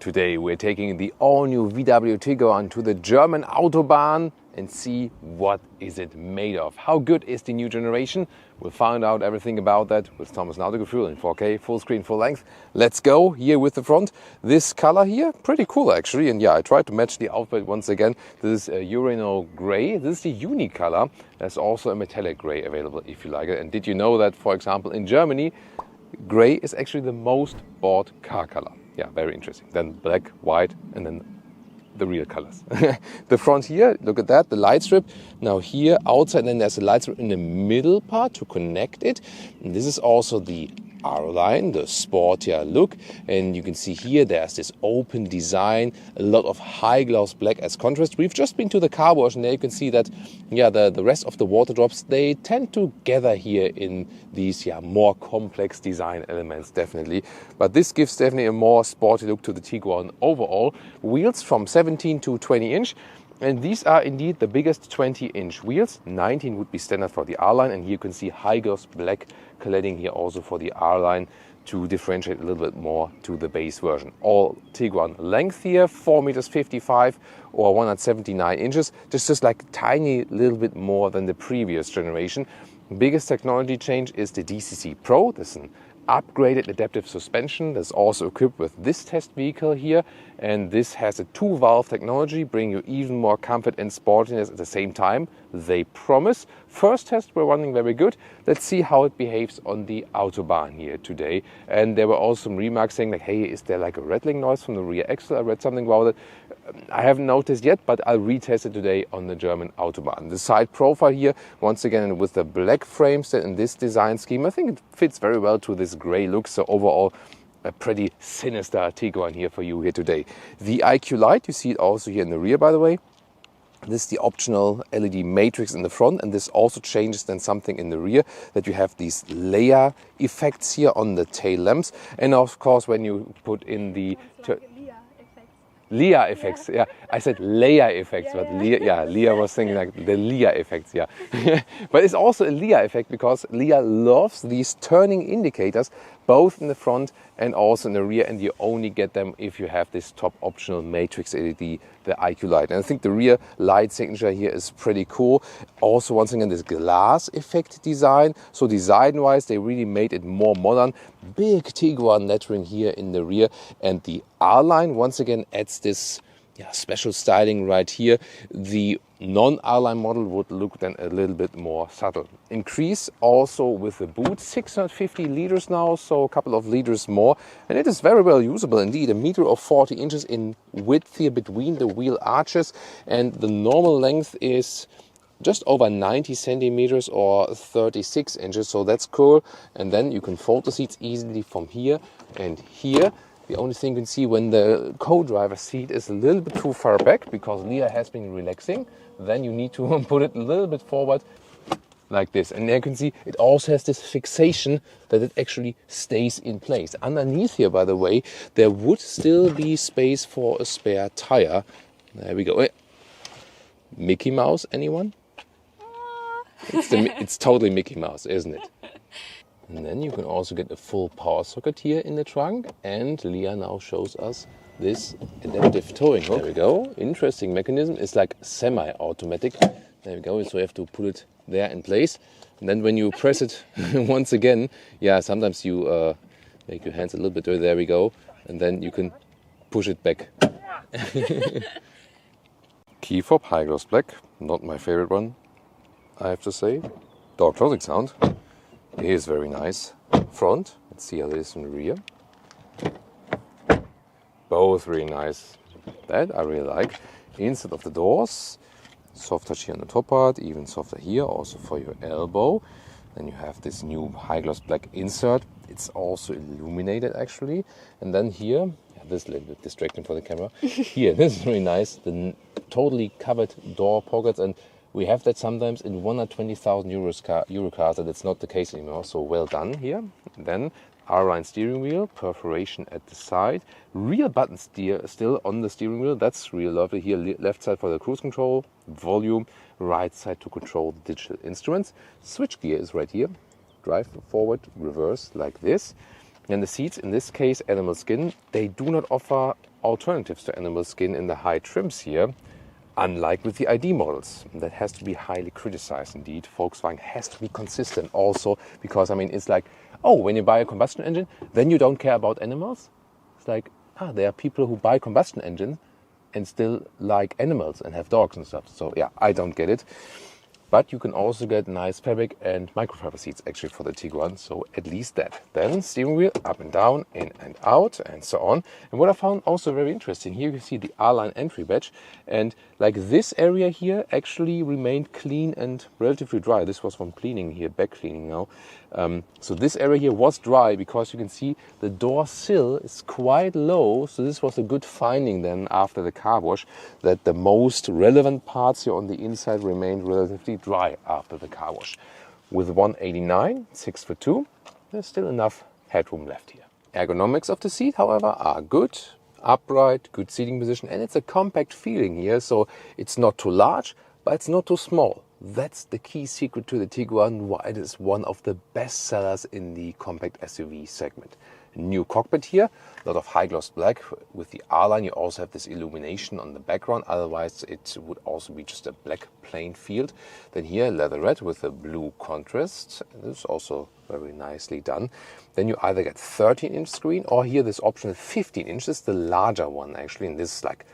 Today we're taking the all-new VW Tiguan to the German Autobahn and see what is it made of. How good is the new generation? We'll find out everything about that with Thomas and Autogefühl in 4K, full screen, full length. Let's go here with the front. This color here, pretty cool actually. And yeah, I tried to match the outfit once again. This is a urinal gray. This is the unique color. There's also a metallic gray available if you like it. And did you know that, for example, in Germany, gray is actually the most bought car color? Yeah, very interesting. Then black, white, and then the real colors. The front here, look at that, the light strip. Now here, outside, then there's a light strip in the middle part to connect it. And this is also the R-Line, the sportier look. And you can see here, there's this open design, a lot of high gloss black as contrast. We've just been to the car wash and there you can see that, yeah, the rest of the water drops, they tend to gather here in these, yeah, more complex design elements, definitely. But this gives definitely a more sporty look to the Tiguan overall. Wheels from 17 to 20 inch. And these are indeed the biggest 20-inch wheels. 19 would be standard for the R-Line. And here you can see high gloss black cladding here also for the R-Line to differentiate a little bit more to the base version. All Tiguan length here, 4.55 meters or 179 inches. Just like tiny little bit more than the previous generation. Biggest technology change is the DCC Pro. This is an upgraded adaptive suspension that's also equipped with this test vehicle here, and this has a 2-valve technology, bringing you even more comfort and sportiness at the same time, they promise. First test were running very good. Let's see how it behaves on the Autobahn here today. And there were also some remarks saying like, hey, is there like a rattling noise from the rear axle? I read something about it. I haven't noticed yet, but I'll retest it today on the German Autobahn. The side profile here, once again with the black frames in this design scheme, I think it fits very well to this gray look. So overall, a pretty sinister Tiguan here for you here today. The IQ light, you see it also here in the rear, by the way. This is the optional LED matrix in the front, and this also changes then something in the rear, that you have these layer effects here on the tail lamps. And of course, when you put in the Leah effects, yeah. I said layer effects, but Leah was thinking like the Leah effects, yeah. But it's also a Leah effect because Leah loves these turning indicators, both in the front and also in the rear, and you only get them if you have this top optional matrix LED, the IQ light. And I think the rear light signature here is pretty cool. Also, once again, this glass effect design. So design-wise, they really made it more modern. Big Tiguan lettering here in the rear, and the R-Line once again adds this special styling right here. The non-R-Line model would look then a little bit more subtle. Increase also with the boot, 650 liters now, so a couple of liters more. And it is very well usable indeed, 1 meter or 40 inches in width here between the wheel arches. And the normal length is just over 90 centimeters or 36 inches, so that's cool. And then you can fold the seats easily from here and here. The only thing you can see when the co-driver seat is a little bit too far back because Leah has been relaxing, then you need to put it a little bit forward like this. And there you can see it also has this fixation that it actually stays in place. Underneath here, by the way, there would still be space for a spare tire. There we go. Mickey Mouse, anyone? It's totally Mickey Mouse, isn't it? And then you can also get a full power socket here in the trunk. And Leah now shows us this adaptive towing hook. There we go. Interesting mechanism. It's like semi-automatic. There we go. So you have to put it there in place. And then when you press it once again, sometimes you make your hands a little bit dirty. There we go. And then you can push it back. Key fob, high gloss black. Not my favorite one, I have to say. Door closing sound. It is very nice. Front, let's see how it is from the rear. Both really nice. That I really like. Inside of the doors, soft touch here on the top part, even softer here, also for your elbow. Then you have this new high gloss black insert. It's also illuminated actually. And then here, this is a little bit distracting for the camera. Here, this is really nice. The totally covered door pockets, and we have that sometimes in 120,000 euro cars, and it's not the case anymore. So well done here. Then R-Line steering wheel, perforation at the side, real button still on the steering wheel. That's real lovely here. Left side for the cruise control, volume, right side to control the digital instruments. Switch gear is right here. Drive forward, reverse like this. And the seats, in this case, animal skin, they do not offer alternatives to animal skin in the high trims here, unlike with the ID models. That has to be highly criticized indeed. Volkswagen has to be consistent also, because I mean, it's like, oh, when you buy a combustion engine, then you don't care about animals? It's like, there are people who buy combustion engines and still like animals and have dogs and stuff. So yeah, I don't get it. But you can also get nice fabric and microfiber seats actually for the Tiguan, so at least that. Then steering wheel up and down, in and out, and so on. And what I found also very interesting, here you see the R-Line entry badge, and like this area here actually remained clean and relatively dry. This was from cleaning here, back cleaning now. So this area here was dry because you can see the door sill is quite low. So this was a good finding then after the car wash, that the most relevant parts here on the inside remained relatively dry after the car wash. With 189, 6'2", there's still enough headroom left here. Ergonomics of the seat, however, are good. Upright, good seating position, and it's a compact feeling here, so it's not too large, but it's not too small. That's the key secret to the Tiguan, why it is one of the best sellers in the compact SUV segment. New cockpit here, a lot of high gloss black. With the R-Line you also have this illumination on the background, otherwise it would also be just a black plain field. Then here leather red with a blue contrast, this is also very nicely done. Then you either get 13-inch screen, or here this option is 15 inches, the larger one actually, and this is like,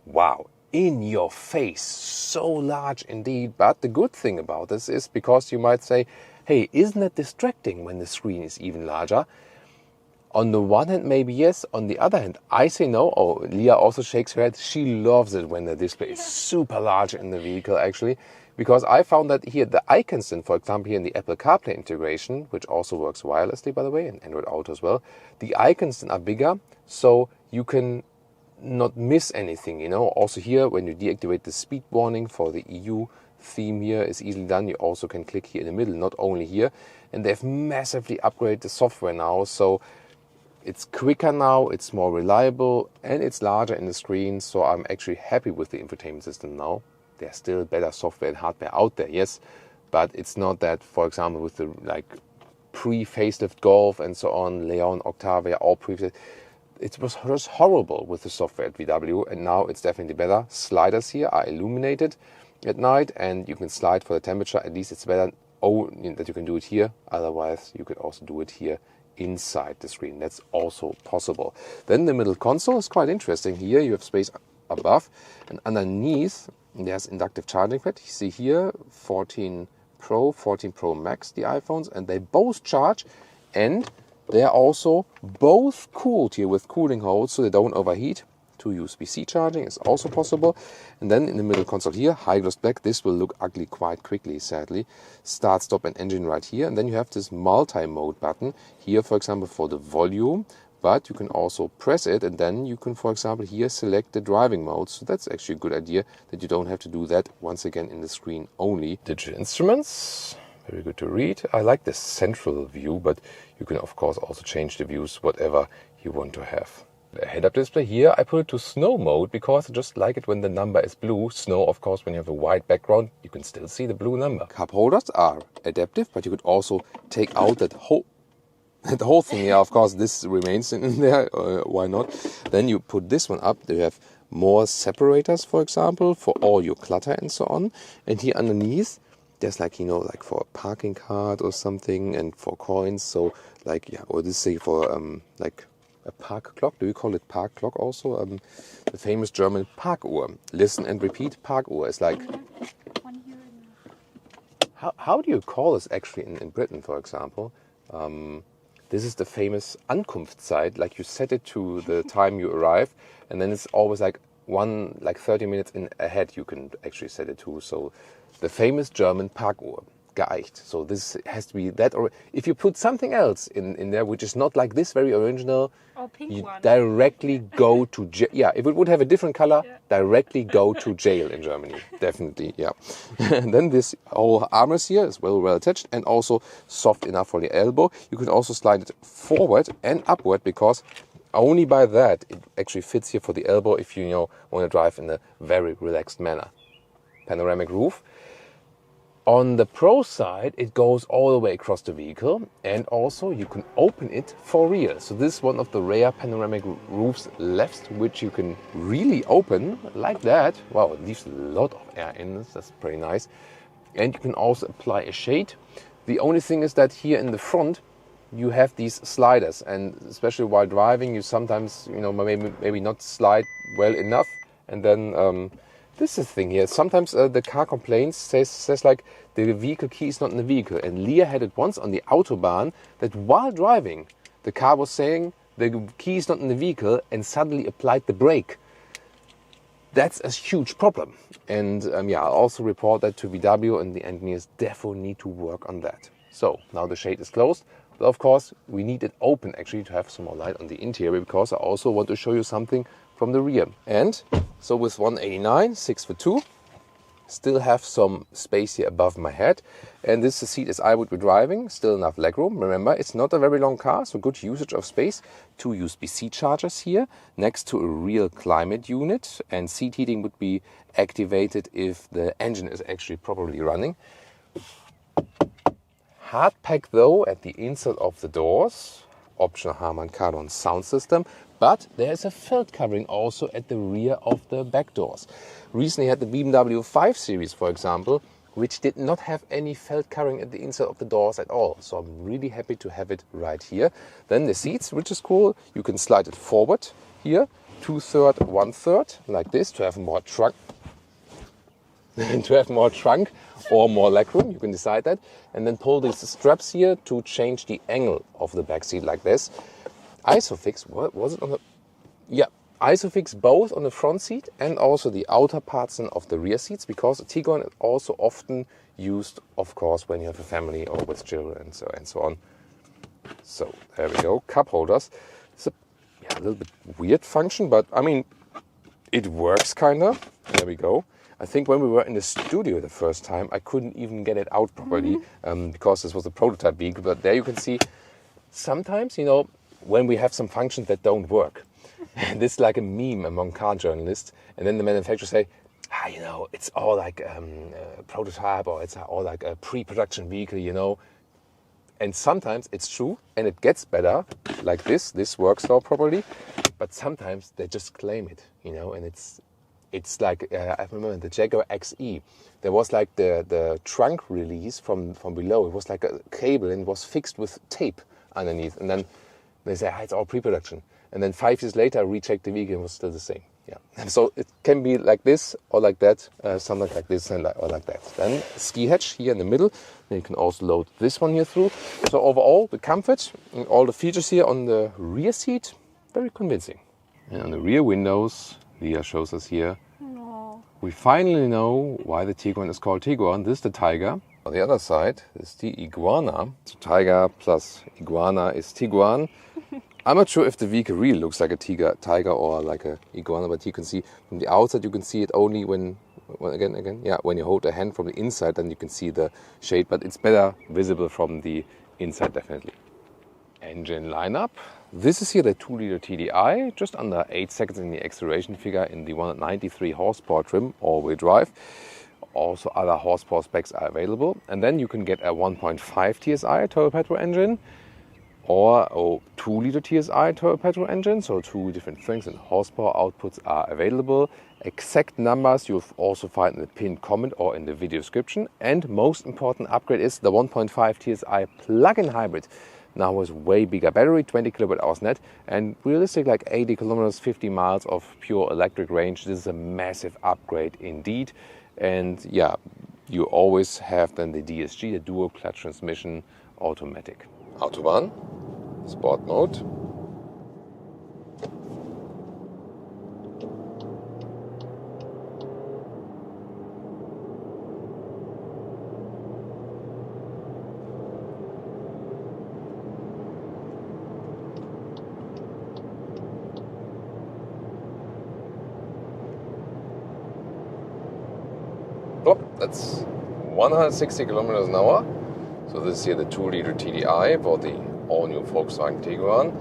wow, in your face, so large indeed. But the good thing about this is, because you might say, hey, isn't it distracting when the screen is even larger? On the one hand, maybe yes. On the other hand, I say no. Oh, Leah also shakes her head. She loves it when the display is super large in the vehicle, actually. Because I found that here, the icons, for example, here in the Apple CarPlay integration, which also works wirelessly, by the way, and Android Auto as well, the icons are bigger, so you can not miss anything, you know. Also here, when you deactivate the speed warning for the EU theme here, is easily done. You also can click here in the middle, not only here. And they've massively upgraded the software now, so it's quicker now, it's more reliable, and it's larger in the screen, so I'm actually happy with the infotainment system now. There's still better software and hardware out there, yes, but it's not that, for example, with the like pre-facelift Golf and so on, Leon, Octavia, all pre-facelift, it was just horrible with the software at VW, and now it's definitely better. Sliders here are illuminated at night, and you can slide for the temperature. At least it's better that you can do it here, otherwise you could also do it here inside the screen. That's also possible. Then the middle console is quite interesting. Here you have space above, and underneath there's inductive charging pad. You see here 14 Pro, 14 Pro Max, the iPhones, and they both charge, and they are also both cooled here with cooling holes so they don't overheat. 2 USB-C charging is also possible. And then in the middle console here, high gloss black. This will look ugly quite quickly, sadly. Start, stop, and engine right here. And then you have this multi-mode button here, for example, for the volume. But you can also press it, and then you can, for example, here select the driving mode. So that's actually a good idea, that you don't have to do that once again in the screen only. Digital instruments, very good to read. I like this central view, but you can of course also change the views, whatever you want to have. The head-up display here, I put it to snow mode because I just like it when the number is blue. Snow, of course, when you have a white background, you can still see the blue number. Cup holders are adaptive, but you could also take out that whole thing here. Of course, this remains in there, why not? Then you put this one up. There you have more separators, for example, for all your clutter and so on. And here underneath, there's like, you know, like for a parking card or something, and for coins. So like, yeah, or this say for like a park clock. Do you call it park clock also? The famous German Parkuhr. Listen and repeat. Parkuhr is like... How do you call this actually in Britain, for example? This is the famous Ankunftszeit. Like you set it to the time you arrive, and then it's always like 30 minutes in ahead you can actually set it to. So the famous German Parkuhr. Geeicht. So this has to be that, or if you put something else in there which is not like this very original, you directly go to jail. Yeah, if it would have a different color, directly go to jail in Germany. Definitely, yeah. And then this whole armrest here is well attached and also soft enough for the elbow. You can also slide it forward and upward, because only by that it actually fits here for the elbow if you want to drive in a very relaxed manner. Panoramic roof. On the Pro side, it goes all the way across the vehicle, and also you can open it for real. So this is one of the rare panoramic roofs left, which you can really open like that. Wow, it leaves a lot of air in this. That's pretty nice. And you can also apply a shade. The only thing is that here in the front, you have these sliders, and especially while driving, you sometimes, maybe not slide well enough, and then this is the thing here. Sometimes the car complains, says like the vehicle key is not in the vehicle. And Leah had it once on the Autobahn that while driving, the car was saying the key is not in the vehicle and suddenly applied the brake. That's a huge problem. And I'll also report that to VW, and the engineers definitely need to work on that. So now the shade is closed. But of course, we need it open actually to have some more light on the interior, because I also want to show you something from the rear. And so with 189, 6'2", still have some space here above my head. And this is the seat as I would be driving, still enough legroom. Remember, it's not a very long car, so good usage of space. 2 USB-C chargers here, next to a real climate unit. And seat heating would be activated if the engine is actually properly running. Hard pack though at the inside of the doors. Optional Harman Kardon sound system. But there's a felt covering also at the rear of the back doors. Recently had the BMW 5 Series, for example, which did not have any felt covering at the inside of the doors at all. So I'm really happy to have it right here. Then the seats, which is cool. You can slide it forward here, 2/3, 1/3, like this, to have more trunk. Or more legroom, you can decide that. And then pull these straps here to change the angle of the back seat like this. Isofix, what was it on the... Yeah, Isofix both on the front seat and also the outer parts of the rear seats, because the Tiguan is also often used, of course, when you have a family or with children and so on. So there we go, cup holders. It's a little bit weird function, but I mean, it works kind of. There we go. I think when we were in the studio the first time, I couldn't even get it out properly because this was a prototype vehicle. But there you can see sometimes, when we have some functions that don't work. And this is like a meme among car journalists. And then the manufacturers say, it's all like a prototype, or it's all like a pre-production vehicle, And sometimes it's true and it gets better, like this. This works now properly. But sometimes they just claim it, and it's like, I remember the Jaguar XE. There was like the trunk release from below. It was like a cable and it was fixed with tape underneath. And then they say, it's all pre-production. And then 5 years later, I rechecked the vehicle and it was still the same. Yeah. And so it can be like this or like that, something like this or like that. Then ski hatch here in the middle. Then you can also load this one here through. So overall, the comfort and all the features here on the rear seat, very convincing. And on the rear windows, Leah shows us here. We finally know why the Tiguan is called Tiguan. This is the Tiger. On the other side is the Iguana. So Tiger plus Iguana is Tiguan. I'm not sure if the vehicle really looks like a tiger or like a Iguana, but you can see from the outside, you can see it only when you hold a hand from the inside, then you can see the shade, but it's better visible from the inside definitely. Engine lineup. This is here the 2-liter TDI, just under 8 seconds in the acceleration figure in the 193 horsepower trim, all-wheel drive. Also other horsepower specs are available. And then you can get a 1.5 TSI turbo petrol engine or a 2-liter TSI turbo petrol engine. So 2 different things and horsepower outputs are available. Exact numbers you'll also find in the pinned comment or in the video description. And most important upgrade is the 1.5 TSI plug-in hybrid. Now with way bigger battery, 20 kWh net, and realistic like 80 kilometers, 50 miles of pure electric range. This is a massive upgrade indeed. And yeah, you always have then the DSG, the dual clutch transmission, automatic. Autobahn, sport mode. Oh, that's 160 kilometers an hour. So this is here the 2-liter TDI for the all-new Volkswagen Tiguan.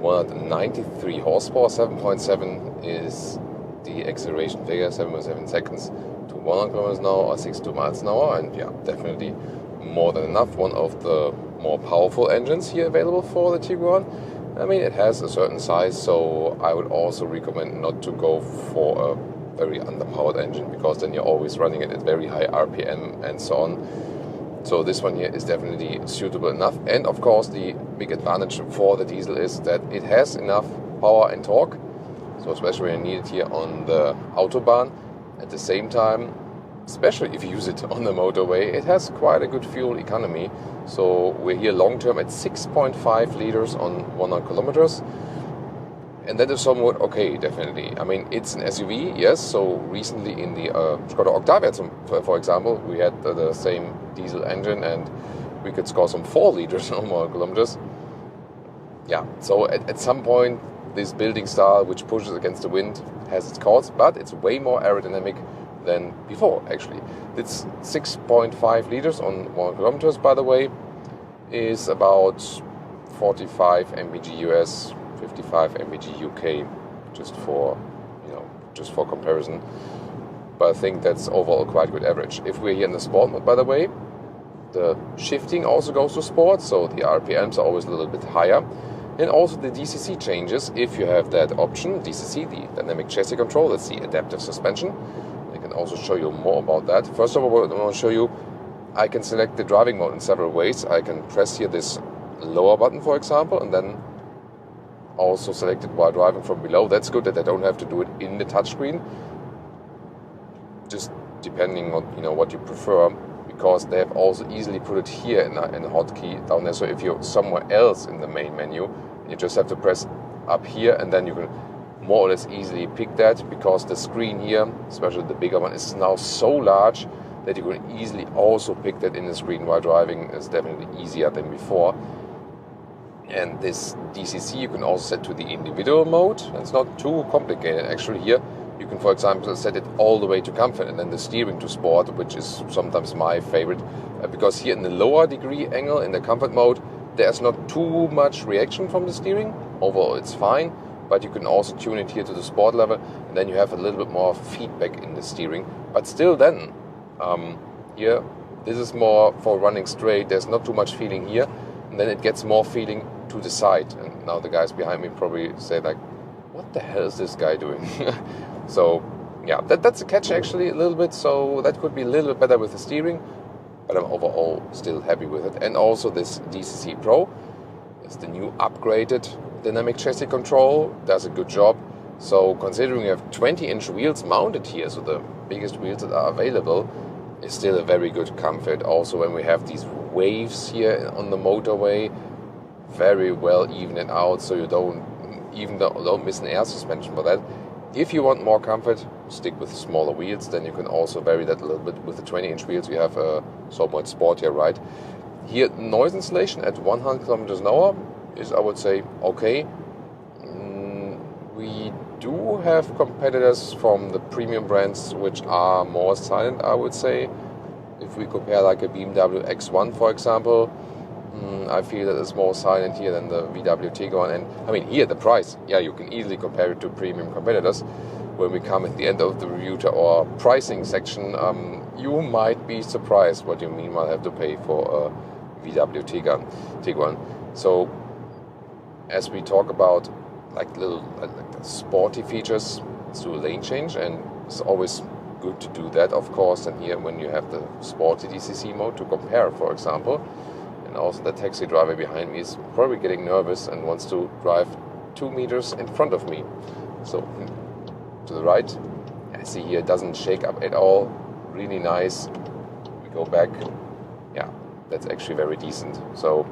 193 horsepower, 7.7 is the acceleration figure, 7.7 seconds to 100 kilometers an hour or 62 miles an hour, and yeah, definitely more than enough. One of the more powerful engines here available for the Tiguan. I mean, it has a certain size, so I would also recommend not to go for a very underpowered engine, because then you're always running it at very high RPM and so on. So this one here is definitely suitable enough. And of course, the big advantage for the diesel is that it has enough power and torque, so especially when you need it here on the Autobahn. At the same time, especially if you use it on the motorway, it has quite a good fuel economy. So we're here long term at 6.5 liters on 100 kilometers. And that is somewhat okay, definitely. I mean, it's an SUV, yes. So recently in the Skoda Octavia, for example, we had the same diesel engine and we could score some 4 liters on 100 kilometers. Yeah, so at some point, this building style, which pushes against the wind, has its costs, but it's way more aerodynamic than before, actually. It's 6.5 liters on 100 kilometers, by the way, is about 45 mpg US, 55 mpg UK, just for comparison. But I think that's overall quite good average. If we're here in the sport mode, by the way, the shifting also goes to sport, so the RPMs are always a little bit higher. And also the DCC changes if you have that option. DCC, the dynamic chassis control, that's the adaptive suspension. I can also show you more about that. First of all, I want to show you, I can select the driving mode in several ways. I can press here this lower button, for example, and then also select it while driving from below. That's good that I don't have to do it in the touchscreen, just depending on what you prefer, because they have also easily put it here in a hotkey down there. So if you're somewhere else in the main menu, you just have to press up here, and then you can more or less easily pick that, because the screen here, especially the bigger one, is now so large that you can easily also pick that in the screen while driving. Is definitely easier than before. And this DCC you can also set to the individual mode. It's not too complicated actually. Here you can, for example, set it all the way to comfort, and then the steering to sport, which is sometimes my favorite, because here in the lower degree angle in the comfort mode, there's not too much reaction from the steering. Overall it's fine, but you can also tune it here to the sport level, and then you have a little bit more feedback in the steering. But still then, here, this is more for running straight. There's not too much feeling here, and then it gets more feeling to the side. And now the guys behind me probably say like, what the hell is this guy doing? So yeah, that's a catch actually a little bit. So that could be a little bit better with the steering, but I'm overall still happy with it. And also this DCC Pro is the new upgraded dynamic chassis control, does a good job. So considering you have 20-inch wheels mounted here, so the biggest wheels that are available, is still a very good comfort. Also when we have these waves here on the motorway, very well evened out, so you don't miss an air suspension for that. If you want more comfort, stick with smaller wheels, then you can also vary that a little bit. With the 20-inch wheels, we have a somewhat sportier ride. Here, noise insulation at 100 kilometers an hour is, I would say, okay. We do have competitors from the premium brands which are more silent, I would say. If we compare like a BMW X1, for example, I feel that it's more silent here than the VW Tiguan. And I mean, here the price, yeah, you can easily compare it to premium competitors. When we come at the end of the review to our pricing section, you might be surprised what you meanwhile have to pay for a VW Tiguan. So as we talk about like the sporty features, let's do a lane change, and it's always good to do that, of course. And here when you have the sporty DCC mode to compare, for example. And also the taxi driver behind me is probably getting nervous and wants to drive 2 meters in front of me. So to the right, I see here it doesn't shake up at all. Really nice. We go back. Yeah, that's actually very decent. So,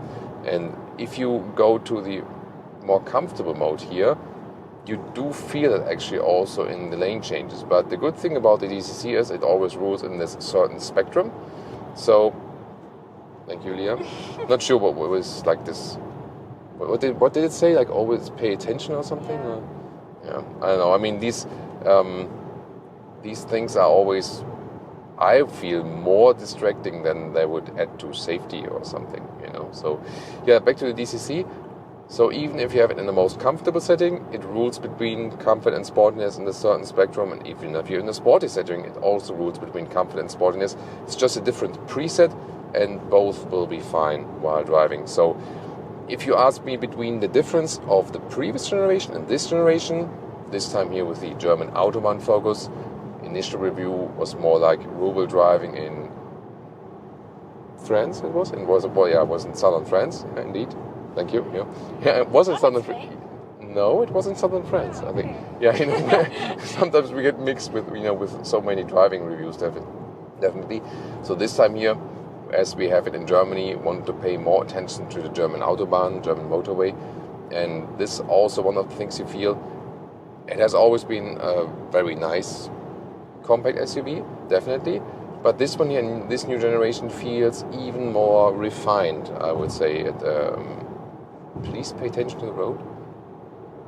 and if you go to the more comfortable mode here, you do feel it actually also in the lane changes. But the good thing about the DCC is it always rules in this certain spectrum. So, thank you, Leah. Not sure what was like this. What did it say? Like always pay attention or something? Or, yeah, I don't know. I mean, these things are always, I feel, more distracting than they would add to safety or something. So, yeah, back to the DCC. So even if you have it in the most comfortable setting, it rules between comfort and sportiness in a certain spectrum. And even if you're in a sporty setting, it also rules between comfort and sportiness. It's just a different preset, and both will be fine while driving. So if you ask me between the difference of the previous generation and this generation, this time here with the German Autobahn focus, initial review was more like rural driving in France. It was in southern France, indeed. Thank you. Yeah, it was in southern France. No, it was in southern France, I think. Yeah, sometimes we get mixed with with so many driving reviews, definitely. So this time here, as we have it in Germany, wanted to pay more attention to the German Autobahn, German motorway, and this also one of the things you feel. It has always been a very nice compact SUV, definitely. But this one here, in this new generation, feels even more refined, I would say. Please pay attention to the road.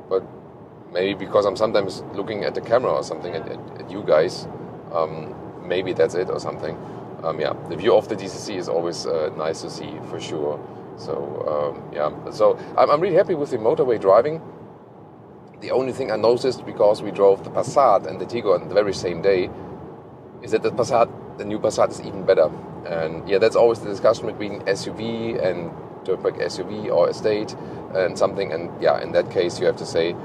But maybe because I'm sometimes looking at the camera or something at you guys, maybe that's it or something. The view of the DCC is always nice to see for sure. So so I'm really happy with the motorway driving. The only thing I noticed, because we drove the Passat and the Tiguan the very same day, is that the new Passat is even better. And that's always the discussion between SUV and dirtbag SUV or estate and something. And in that case, you have to say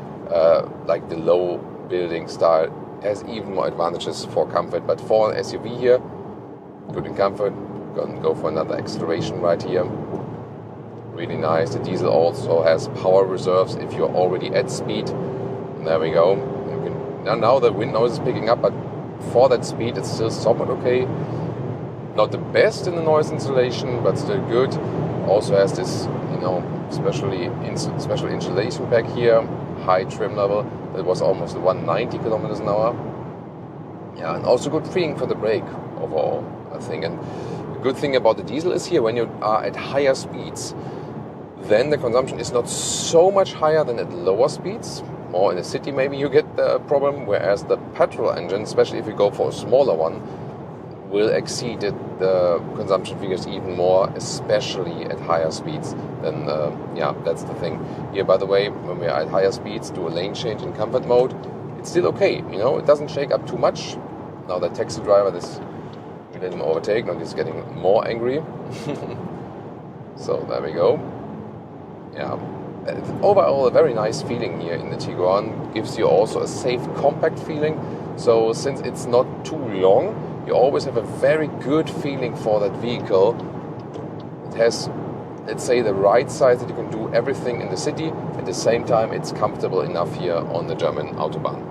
like the low building style has even more advantages for comfort. But for an SUV here, good in comfort. Gonna go for another acceleration right here. Really nice. The diesel also has power reserves if you're already at speed. And there we go. Now the wind noise is picking up, but for that speed it's still somewhat okay. Not the best in the noise insulation, but still good. Also has this, special insulation pack here, high trim level. That was almost 190 kilometers an hour. Yeah, and also good feeling for the brake overall, I think. And the good thing about the diesel is here, when you are at higher speeds, then the consumption is not so much higher than at lower speeds. More in the city maybe you get the problem, whereas the petrol engine, especially if you go for a smaller one, will exceed the consumption figures even more, especially at higher speeds. Then that's the thing. Here, by the way, when we are at higher speeds, do a lane change in comfort mode, it's still okay. It doesn't shake up too much. Now the taxi driver, we let him overtake, now he's getting more angry. So there we go. Yeah. Overall, a very nice feeling here in the Tiguan. Gives you also a safe, compact feeling. So since it's not too long, you always have a very good feeling for that vehicle. It has, let's say, the right size that you can do everything in the city. At the same time, it's comfortable enough here on the German Autobahn.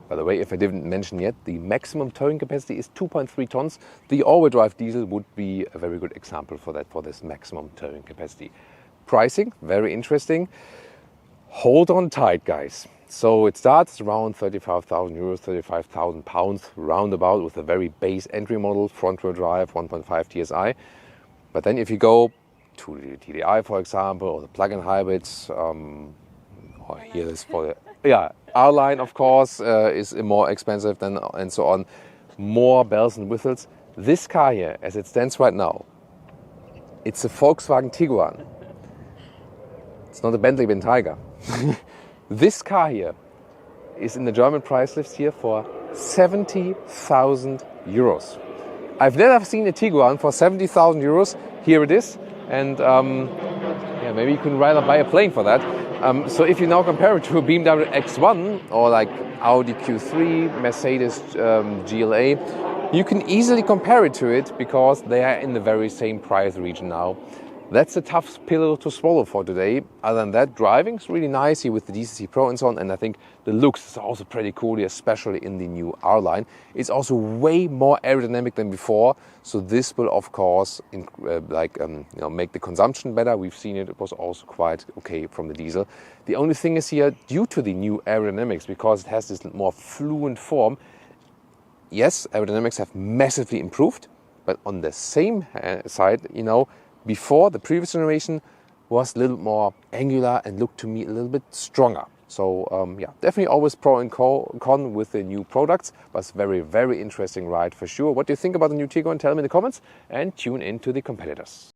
By the way, if I didn't mention yet, the maximum towing capacity is 2.3 tons. The all-wheel drive diesel would be a very good example for that, for this maximum towing capacity. Pricing, very interesting. Hold on tight, guys. So it starts around 35,000 euros, 35,000 pounds, roundabout, with a very base entry model, front-wheel drive, 1.5 TSI. But then if you go to the TDI, for example, or the plug-in hybrids, or here is for the R-Line, of course, is more expensive than, and so on. More bells and whistles. This car here, as it stands right now, it's a Volkswagen Tiguan. It's not a Bentley Bentayga. This car here is in the German price list here for 70,000 euros. I've never seen a Tiguan for 70,000 euros. Here it is. And maybe you can rather buy a plane for that. So if you now compare it to a BMW X1 or like Audi Q3, Mercedes GLA, you can easily compare it to it because they are in the very same price region now. That's a tough pill to swallow for today. Other than that, driving is really nice here with the DCC Pro and so on. And I think the looks is also pretty cool here, especially in the new R-Line. It's also way more aerodynamic than before. So this will, of course, make the consumption better. We've seen it. It was also quite okay from the diesel. The only thing is here, due to the new aerodynamics, because it has this more fluent form, yes, aerodynamics have massively improved. But on the same side, before, the previous generation was a little more angular and looked to me a little bit stronger. So definitely always pro and con with the new products, but it's very, very interesting ride for sure. What do you think about the new Tiguan? Tell me in the comments and tune in to the competitors.